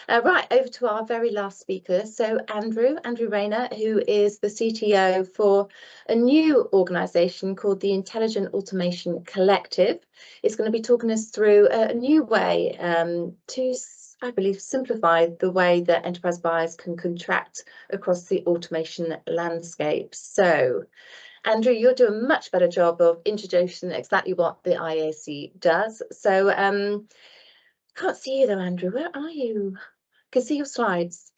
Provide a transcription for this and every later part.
Right, over to our very last speaker. So Andrew Rayner, who is the CTO for a new organisation called the Intelligent Automation Collective, is going to be talking us through a new way to, I believe, simplify the way that enterprise buyers can contract across the automation landscape. So Andrew, you'll do a much better job of introducing exactly what the IAC does. So can't see you though, Andrew. Where are you? Can see your slides.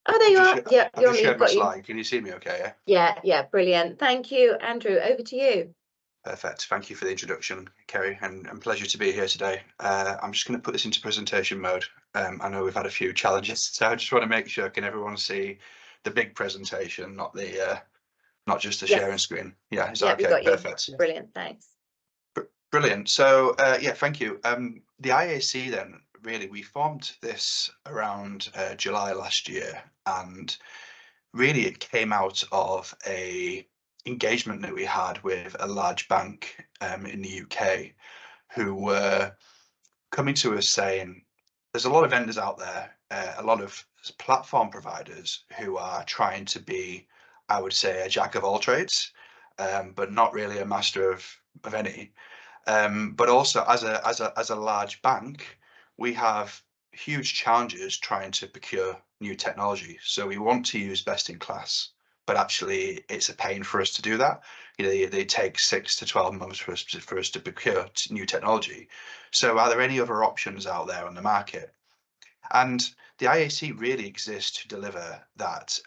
Oh, there you are. Yeah, I've just shared my slide. Can you see me okay? Yeah, brilliant. Thank you, Andrew. Over to you. Perfect. Thank you for the introduction, Kerry, and pleasure to be here today. I'm just going to put this into presentation mode. I know we've had a few challenges, so I just want to make sure can everyone see the big presentation, not just the sharing screen. Yeah, is that okay? Got you. Perfect. Brilliant. Thanks. Brilliant. So yeah, thank you. The IAC then, really, we formed this around July last year, and really it came out of a engagement that we had with a large bank in the UK who were coming to us saying there's a lot of vendors out there, a lot of platform providers who are trying to be, I would say, a jack of all trades, but not really a master of any. But also as a large bank, we have huge challenges trying to procure new technology. So we want to use best in class, but actually it's a pain for us to do that. You know, they take 6 to 12 months for us to procure new technology. So are there any other options out there on the market? And the IAC really exists to deliver that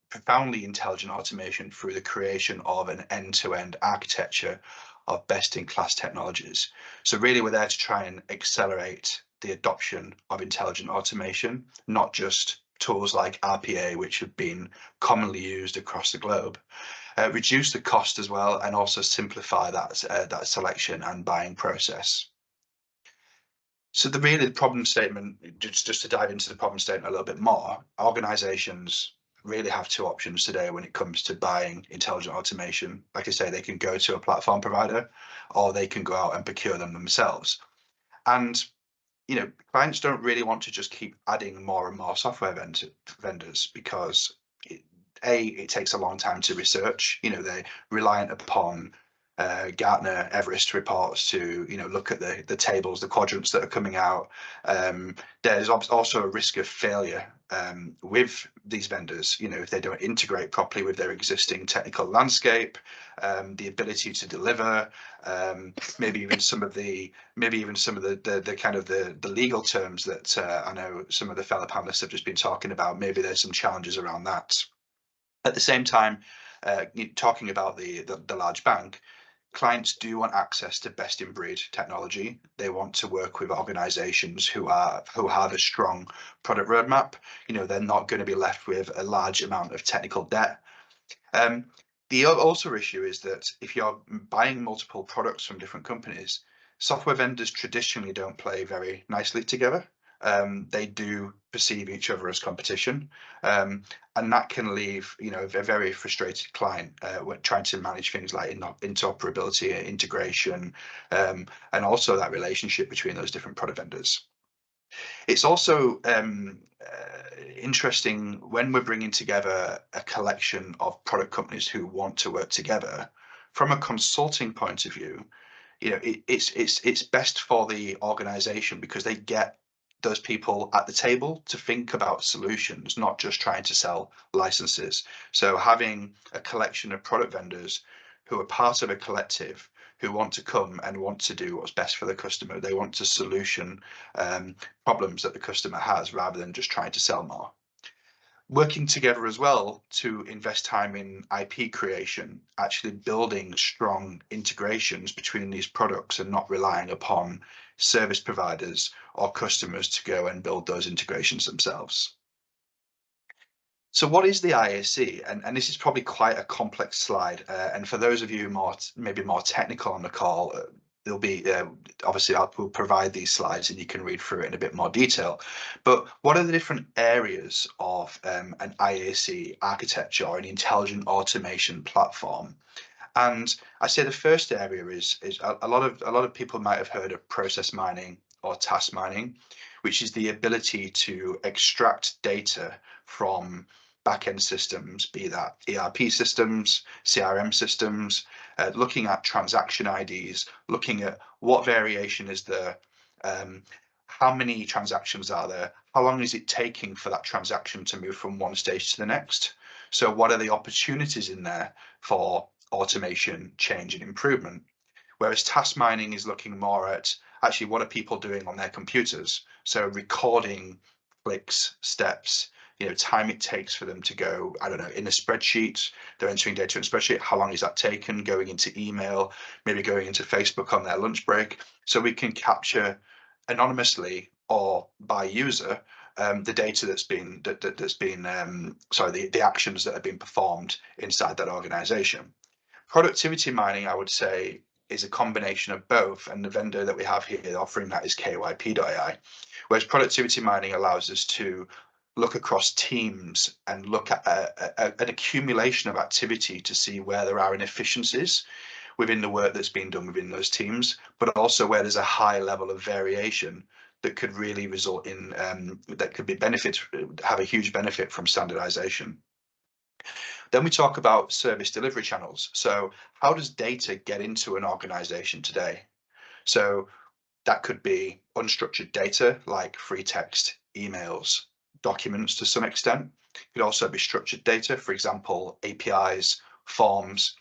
profoundly intelligent automation through the creation of an end-to-end architecture of best-in-class technologies. So really we're there to try and accelerate the adoption of intelligent automation, not just tools like RPA, which have been commonly used across the globe, reduce the cost as well, and also simplify that selection and buying process. So the problem statement, just to dive into the problem statement a little bit more, organizations really have two options today when it comes to buying intelligent automation. Like I say, they can go to a platform provider or they can go out and procure them themselves. And you know, clients don't really want to just keep adding more and more software vendors because it takes a long time to research. You know, they're reliant upon Gartner, Everest reports to look at the tables, the quadrants that are coming out. There's also a risk of failure with these vendors. You know, if they don't integrate properly with their existing technical landscape, the ability to deliver, maybe even some of the kind of the legal terms that I know some of the fellow panelists have just been talking about. Maybe there's some challenges around that. At the same time, talking about the large bank, clients do want access to best in breed technology. They want to work with organizations who have a strong product roadmap. You know, they're not going to be left with a large amount of technical debt. The also issue is that if you're buying multiple products from different companies, software vendors traditionally don't play very nicely together. They do perceive each other as competition, and that can leave a very frustrated client when trying to manage things like interoperability, integration, and also that relationship between those different product vendors. It's also interesting when we're bringing together a collection of product companies who want to work together. From a consulting point of view, it's best for the organization because they get those people at the table to think about solutions, not just trying to sell licenses. So having a collection of product vendors who are part of a collective who want to come and want to do what's best for the customer. They want to solution problems that the customer has rather than just trying to sell more. Working together as well to invest time in IP creation, actually building strong integrations between these products and not relying upon service providers or customers to go and build those integrations themselves. So what is the IAC? And this is probably quite a complex slide. And for those of you maybe more technical on the call, there'll be obviously we'll provide these slides and you can read through it in a bit more detail. But what are the different areas of an IAC architecture or an intelligent automation platform? And I say the first area is a lot of people might have heard of process mining or task mining. which is the ability to extract data from back-end systems, be that ERP systems, CRM systems, looking at transaction IDs, looking at what variation is there, how many transactions are there, how long is it taking for that transaction to move from one stage to the next. So what are the opportunities in there for automation, change and improvement? Whereas task mining is looking more at actually what are people doing on their computers. So recording clicks, steps, time it takes for them to go, I don't know, in a spreadsheet, they're entering data in a spreadsheet, how long is that taken, going into email, maybe going into Facebook on their lunch break. So we can capture anonymously or by user the data that's been the actions that have been performed inside that organization. Productivity mining, I would say, is a combination of both, and the vendor that we have here offering that is KYP.ai. Whereas productivity mining allows us to look across teams and look at an accumulation of activity to see where there are inefficiencies within the work that's been done within those teams, but also where there's a high level of variation that could really result in that could be have a huge benefit from standardization. Then we talk about service delivery channels. So how does data get into an organization today? So that could be unstructured data like free text, emails, documents to some extent. It could also be structured data, for example, APIs, forms.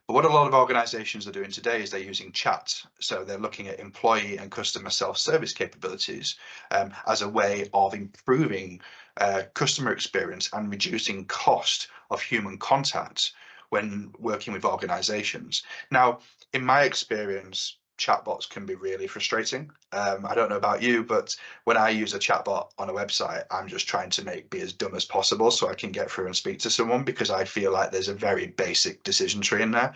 But what a lot of organizations are doing today is they're using chat. So they're looking at employee and customer self-service capabilities as a way of improving customer experience and reducing cost of human contact when working with organizations. Now, in my experience, chatbots can be really frustrating. I don't know about you, but when I use a chatbot on a website, I'm just trying to be as dumb as possible so I can get through and speak to someone, because I feel like there's a very basic decision tree in there.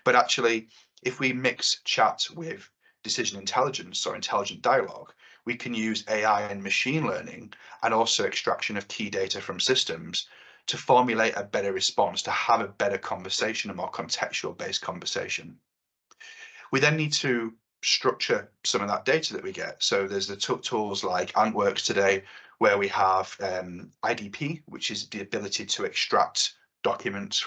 But actually, if we mix chat with decision intelligence or intelligent dialogue, we can use AI and machine learning and also extraction of key data from systems to formulate a better response, to have a better conversation, a more contextual based conversation. We then need to structure some of that data that we get. So there's the tools like AntWorks today, where we have IDP, which is the ability to extract documents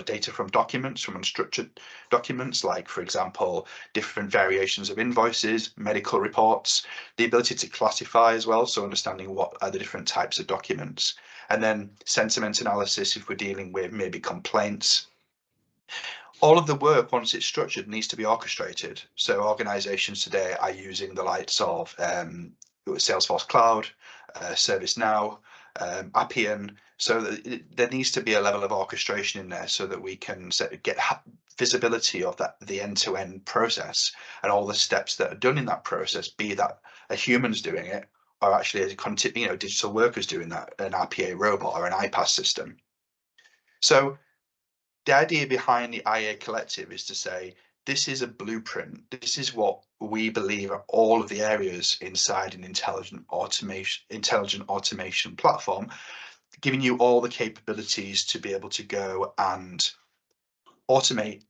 data from documents, from unstructured documents, like, for example, different variations of invoices, medical reports, the ability to classify as well, so understanding what are the different types of documents, and then sentiment analysis if we're dealing with maybe complaints. All of the work, once it's structured, needs to be orchestrated. So organizations today are using the likes of Salesforce Cloud, ServiceNow, Appian. So there needs to be a level of orchestration in there so that we can get visibility of the end-to-end process and all the steps that are done in that process, be that a human's doing it or actually a digital workers doing that, an RPA robot or an iPaaS system. So the idea behind the IA Collective is to say, this is a blueprint. This is what we believe are all of the areas inside an intelligent automation platform, giving you all the capabilities to be able to go and automate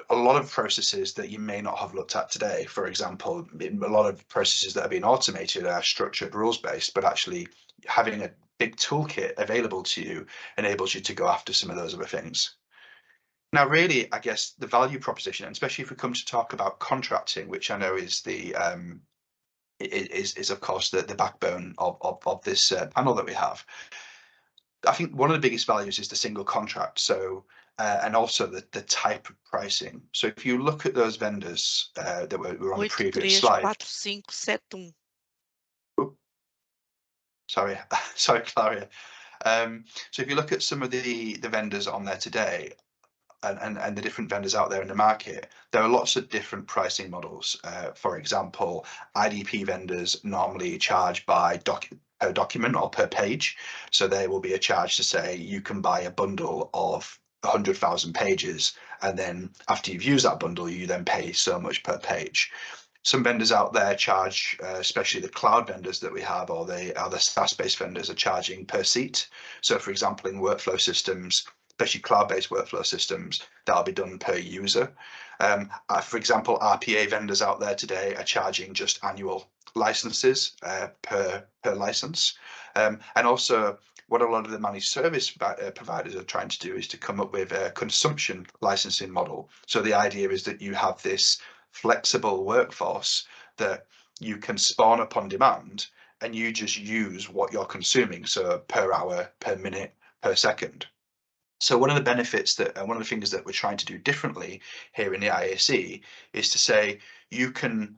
a lot of processes that you may not have looked at today. For example, a lot of processes that are being automated are structured, rules-based, but actually having a big toolkit available to you enables you to go after some of those other things. Now, really, I guess the value proposition, and especially if we come to talk about contracting, which I know is is of course the backbone of this panel that we have. I think one of the biggest values is the single contract. So and also the type of pricing. So if you look at those vendors that were on the previous slide. 834571. Sorry, sorry, Claria. So if you look at some of the vendors on there today, and the different vendors out there in the market, there are lots of different pricing models. For example, IDP vendors normally charge by per document or per page. So there will be a charge to say you can buy a bundle of 100,000 pages, and then after you've used that bundle, you then pay so much per page. Some vendors out there charge, especially the cloud vendors that we have, or the SaaS-based vendors, are charging per seat. So for example, in workflow systems, especially cloud-based workflow systems, that'll be done per user. For example, RPA vendors out there today are charging just annual licenses per license, and also what a lot of the managed service providers are trying to do is to come up with a consumption licensing model. So the idea is that you have this flexible workforce that you can spawn up on demand, and you just use what you're consuming, so per hour, per minute, per second. So one of the benefits that, one of the things that we're trying to do differently here in the IAC is to say you can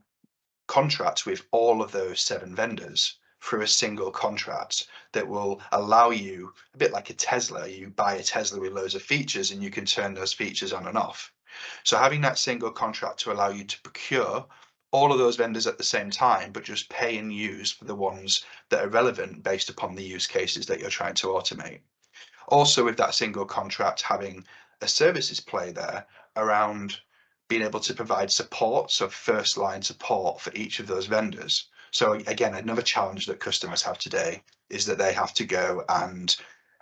contract with all of those 7 vendors through a single contract that will allow you, a bit like a Tesla, you buy a Tesla with loads of features and you can turn those features on and off. So having that single contract to allow you to procure all of those vendors at the same time, but just pay and use for the ones that are relevant based upon the use cases that you're trying to automate. Also with that single contract, having a services play there around being able to provide support, so first line support for each of those vendors. So again, another challenge that customers have today is that they have to go and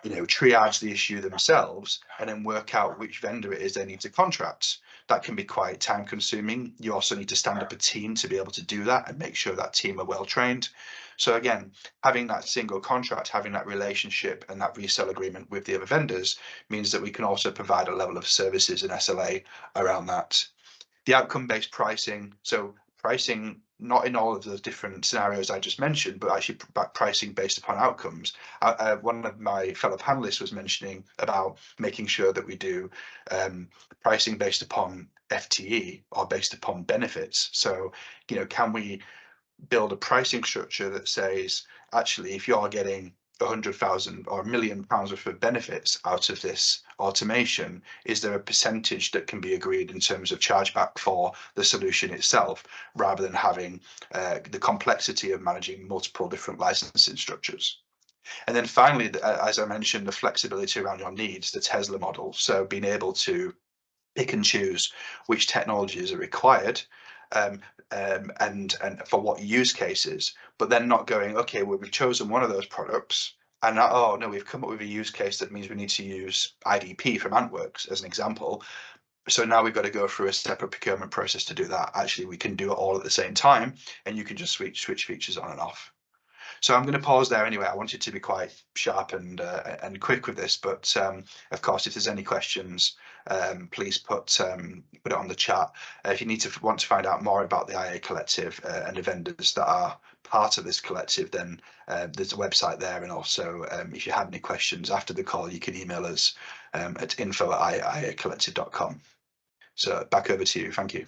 triage the issue themselves and then work out which vendor it is they need to contract. That can be quite time consuming. You also need to stand up a team to be able to do that and make sure that team are well trained. So again, having that single contract, having that relationship and that resale agreement with the other vendors means that we can also provide a level of services and SLA around that. The outcome-based pricing, so pricing not in all of those different scenarios I just mentioned, but actually pricing based upon outcomes. One of my fellow panelists was mentioning about making sure that we do pricing based upon FTE or based upon benefits. So, can we build a pricing structure that says, actually, if you're getting 100,000 or £1 million worth of benefits out of this automation, is there a percentage that can be agreed in terms of chargeback for the solution itself, rather than having the complexity of managing multiple different licensing structures? And then finally, as I mentioned, the flexibility around your needs, the Tesla model. So being able to pick and choose which technologies are required, and for what use cases, but then not going, okay, well, we've chosen one of those products, and oh no, we've come up with a use case that means we need to use IDP from Antworks as an example. So now we've got to go through a separate procurement process to do that. Actually, we can do it all at the same time, and you can just switch features on and off. So I'm going to pause there anyway. I wanted to be quite sharp and quick with this, but of course, if there's any questions, please put it on the chat. If you want to find out more about the IA Collective and the vendors that are part of this collective, then there's a website there. And also, if you have any questions after the call, you can email us at info@iacollective.com. So back over to you. Thank you.